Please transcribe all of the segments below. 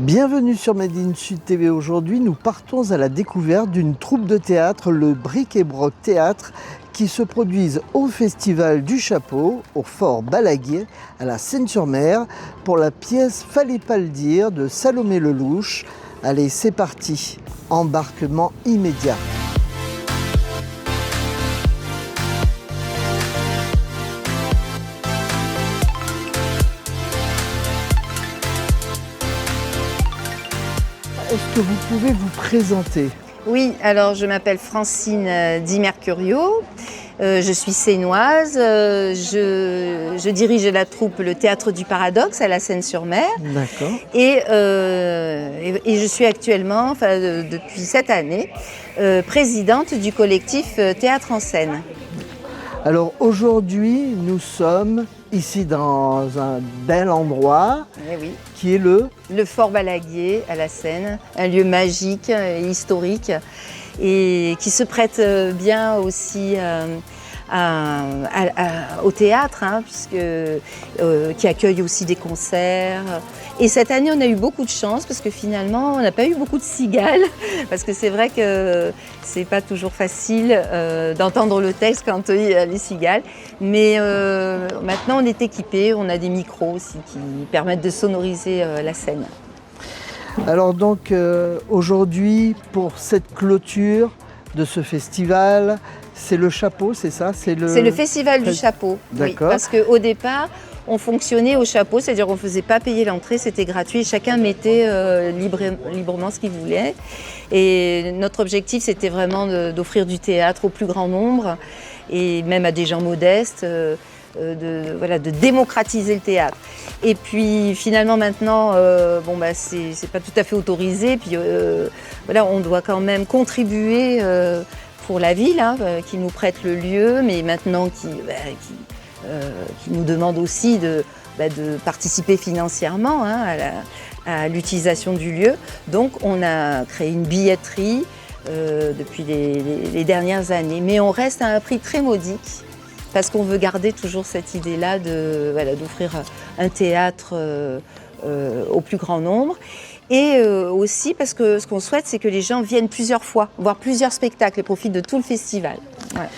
Bienvenue sur Made in Sud TV. Aujourd'hui, nous partons à la découverte d'une troupe de théâtre, le Bric et Broc Théâtre, qui se produisent au Festival du Chapeau, au Fort Balaguier, à la Seine-sur-Mer, pour la pièce Fallait pas le dire de Salomé Lelouch. Allez, c'est parti, embarquement immédiat. Est-ce que vous pouvez vous présenter? Oui, alors je m'appelle Francine Di Mercurio, je suis sénoise, je dirige la troupe Le Théâtre du Paradoxe à la Seine-sur-Mer. D'accord. Et je suis actuellement, depuis cette année, présidente du collectif Théâtre en Scène. Alors aujourd'hui, nous sommes ici dans un bel endroit Oui. qui est le Fort Balaguier à la Seine, un lieu magique et historique et qui se prête bien aussi au théâtre, qui accueille aussi des concerts. Et cette année, on a eu beaucoup de chance parce que finalement, on n'a pas eu beaucoup de cigales, parce que c'est vrai que c'est pas toujours facile d'entendre le texte quand il y a les cigales. Mais maintenant, on est équipés, on a des micros aussi qui permettent de sonoriser la scène. Alors donc aujourd'hui, pour cette clôture de ce festival, c'est le chapeau, c'est ça? C'est le Festival du Chapeau. D'accord. Oui, parce qu'au départ, on fonctionnait au chapeau, c'est-à-dire qu'on ne faisait pas payer l'entrée, c'était gratuit. Chacun mettait librement ce qu'il voulait. Et notre objectif, c'était vraiment d'offrir du théâtre au plus grand nombre et même à des gens modestes. De démocratiser le théâtre. Et puis finalement maintenant, c'est pas tout à fait autorisé. Puis on doit quand même contribuer pour la ville, qui nous prête le lieu, mais maintenant qui nous demande aussi de participer financièrement à l'utilisation du lieu. Donc on a créé une billetterie depuis les dernières années, mais on reste à un prix très modique. Parce qu'on veut garder toujours cette idée-là d'offrir un théâtre au plus grand nombre. Et aussi parce que ce qu'on souhaite, c'est que les gens viennent plusieurs fois, voir plusieurs spectacles et profitent de tout le festival. Ouais.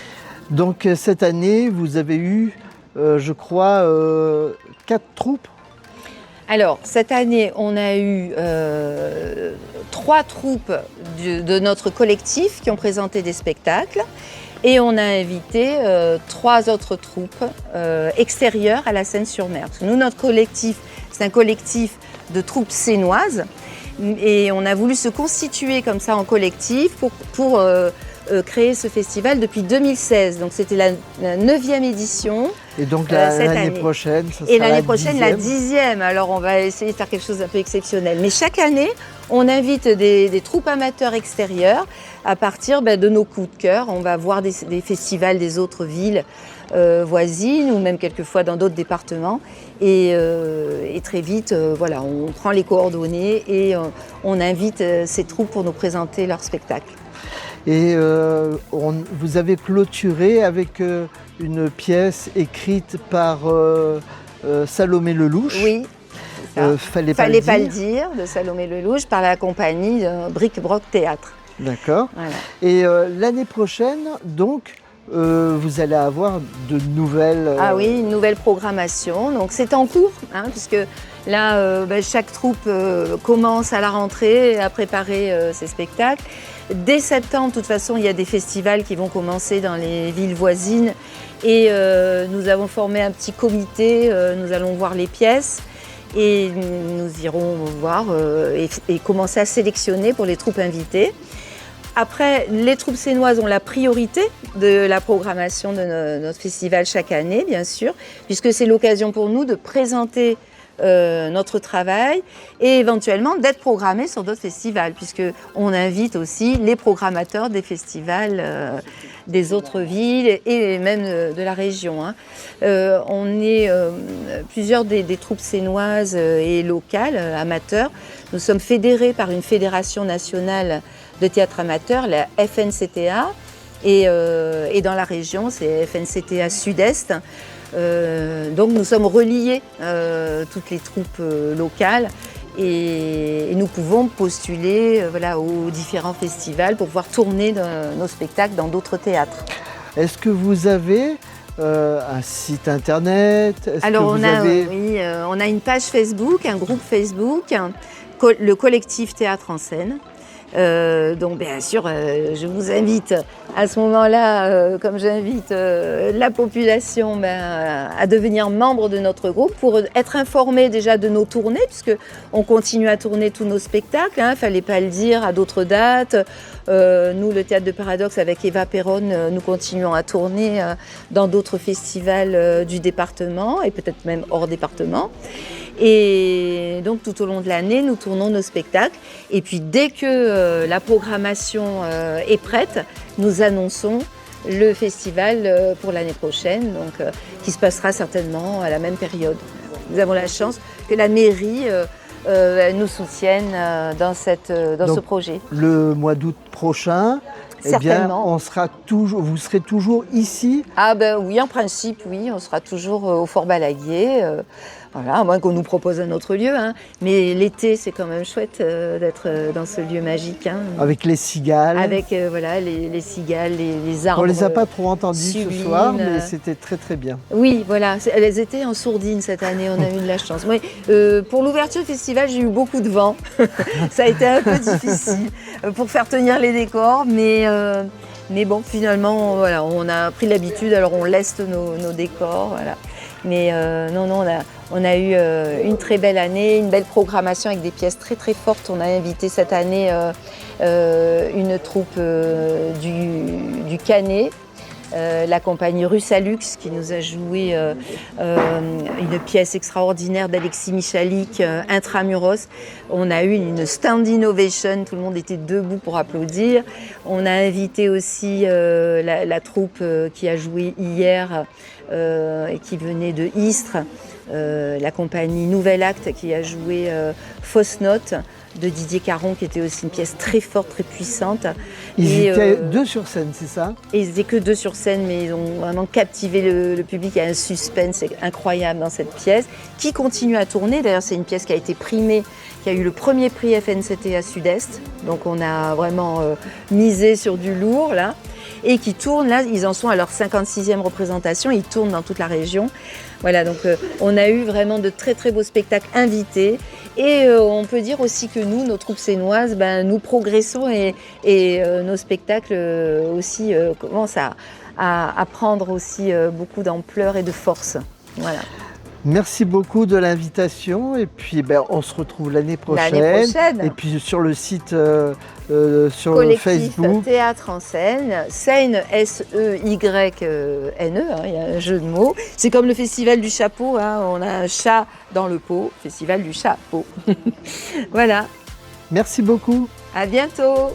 Donc cette année, vous avez eu, je crois, 4 troupes. Alors, cette année, on a eu 3 troupes de notre collectif qui ont présenté des spectacles. Et on a invité 3 autres troupes extérieures à la Seine-sur-Mer. Parce que nous, notre collectif, c'est un collectif de troupes sénoises. Et on a voulu se constituer comme ça en collectif pour créer ce festival depuis 2016. Donc c'était la 9e édition. Et donc l'année prochaine, ça sera et l'année prochaine, la 10e. 10e. Alors on va essayer de faire quelque chose d'un peu exceptionnel. Mais chaque année, on invite des troupes amateurs extérieures à partir de nos coups de cœur. On va voir des festivals des autres villes voisines ou même quelquefois dans d'autres départements. Et très vite, on prend les coordonnées et on invite ces troupes pour nous présenter leur spectacle. Et vous avez clôturé avec une pièce écrite par Salomé Lelouch. Oui. Fallait pas le dire, de Salomé Lelouch, par la compagnie Bric et Broc Théâtre. D'accord. Voilà. Et l'année prochaine, donc, vous allez avoir de nouvelles... oui, une nouvelle programmation. Donc c'est en cours, puisque là, chaque troupe commence à la rentrée à préparer ses spectacles. Dès septembre, de toute façon, il y a des festivals qui vont commencer dans les villes voisines. Et nous avons formé un petit comité, nous allons voir les pièces. Et nous irons voir et commencer à sélectionner pour les troupes invitées. Après, les troupes sénoises ont la priorité de la programmation de notre festival chaque année, bien sûr, puisque c'est l'occasion pour nous de présenter notre travail et éventuellement d'être programmés sur d'autres festivals, puisqu'on invite aussi les programmateurs des festivals des autres villes et même de la région. On est plusieurs des troupes sénoises et locales, amateurs. Nous sommes fédérés par une fédération nationale de théâtre amateur, la FNCTA, et dans la région, c'est FNCTA Sud-Est. Donc nous sommes reliés, toutes les troupes locales, Et nous pouvons postuler voilà, aux différents festivals pour pouvoir tourner nos spectacles dans d'autres théâtres. Est-ce que vous avez un site internet? Alors on a une page Facebook, un groupe Facebook, le collectif Théâtre en Scène. Donc bien sûr, je vous invite à ce moment-là, comme j'invite la population à devenir membre de notre groupe pour être informé déjà de nos tournées, puisque on continue à tourner tous nos spectacles, hein, fallait pas le dire, à d'autres dates. Nous, le Théâtre de Paradoxe, avec Eva Perron, nous continuons à tourner dans d'autres festivals du département et peut-être même hors département. Et donc tout au long de l'année, nous tournons nos spectacles. Et puis dès que la programmation est prête, nous annonçons le festival pour l'année prochaine, donc, qui se passera certainement à la même période. Nous avons la chance que la mairie nous soutienne dans ce projet. Le mois d'août prochain, eh bien, vous serez toujours ici? Ah ben oui, en principe, oui, on sera toujours au Fort Balaguier. Voilà, à moins qu'on nous propose un autre lieu, hein. Mais l'été, c'est quand même chouette d'être dans ce lieu magique. Hein. Avec les cigales. Avec voilà, les cigales, les arbres. On ne les a pas trop entendues sublime. Ce soir, mais c'était très très bien. Oui, voilà, elles étaient en sourdine cette année, on a eu de la chance. Oui, pour l'ouverture du festival, j'ai eu beaucoup de vent. Ça a été un peu difficile pour faire tenir les décors, mais bon, finalement, voilà, on a pris l'habitude, alors on laisse nos décors. Voilà. Mais non, on a eu une très belle année, une belle programmation avec des pièces très très fortes. On a invité cette année une troupe du Canet, la compagnie Russalux qui nous a joué une pièce extraordinaire d'Alexis Michalik, Intramuros. On a eu une standing ovation, tout le monde était debout pour applaudir. On a invité aussi la troupe qui a joué hier et qui venait de Istres, la compagnie Nouvel Acte qui a joué Fausse Note de Didier Caron, qui était aussi une pièce très forte, très puissante. Ils étaient deux sur scène, c'est ça? Et ils n'étaient que deux sur scène, mais ils ont vraiment captivé le public. Il y a un suspense incroyable dans cette pièce, qui continue à tourner. D'ailleurs, c'est une pièce qui a été primée, qui a eu le premier prix FNCT à Sud-Est. Donc on a vraiment misé sur du lourd, là. Et qui tournent, là, ils en sont à leur 56e représentation, ils tournent dans toute la région. Voilà, donc on a eu vraiment de très très beaux spectacles invités. Et on peut dire aussi que nous, nos troupes sénoises, nous progressons et nos spectacles aussi commencent à prendre aussi beaucoup d'ampleur et de force. Voilà. Merci beaucoup de l'invitation et puis on se retrouve l'année prochaine. L'année prochaine. Et puis sur le site, sur Collectif Facebook. Théâtre en Scène, Seine, S-E-Y-N-E, il y a un jeu de mots. C'est comme le Festival du Chapeau, hein, on a un chat dans le pot, Festival du Chapeau. Voilà. Merci beaucoup. À bientôt.